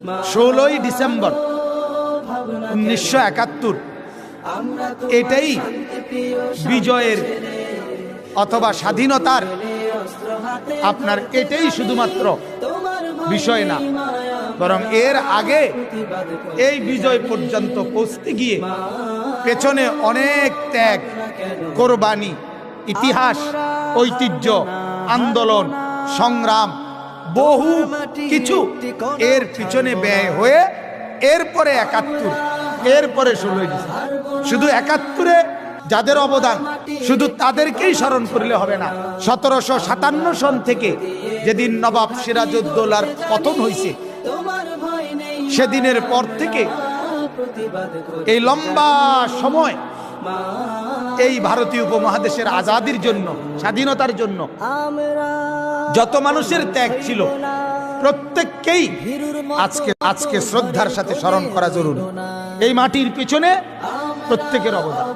16ই December 1971 এটাই বিজয়ের অথবা স্বাধীনতার আপনার এটাই শুধুমাত্র বিষয় না, বরং এর আগে এই বিজয় পর্যন্ত পৌঁছতে গিয়ে পেছনে অনেক ত্যাগ, কোরবানি, ইতিহাস, ঐতিহ্য, আন্দোলন, সংগ্রাম, বহু কিছু এর পিছনে ব্যয় হয়ে এরপরে 71, এরপরে 16ই ডিসেম্বর। শুধু 71-এ যাদের অবদান শুধু তাদেরকেই স্মরণ করলে হবে না। 1757 সন থেকে যেদিন নবাব সিরাজউদ্দৌলার পতন হয়েছে, সেদিনের পর থেকে এই লম্বা সময় এই ভারতীয় উপমহাদেশের আজাদির জন্য, স্বাধীনতার জন্য যত মানুষের ত্যাগ ছিল প্রত্যেককেই আজকে শ্রদ্ধার সাথে স্মরণ করা জরুরি। এই মাটির পিছনে প্রত্যেকের অবদান।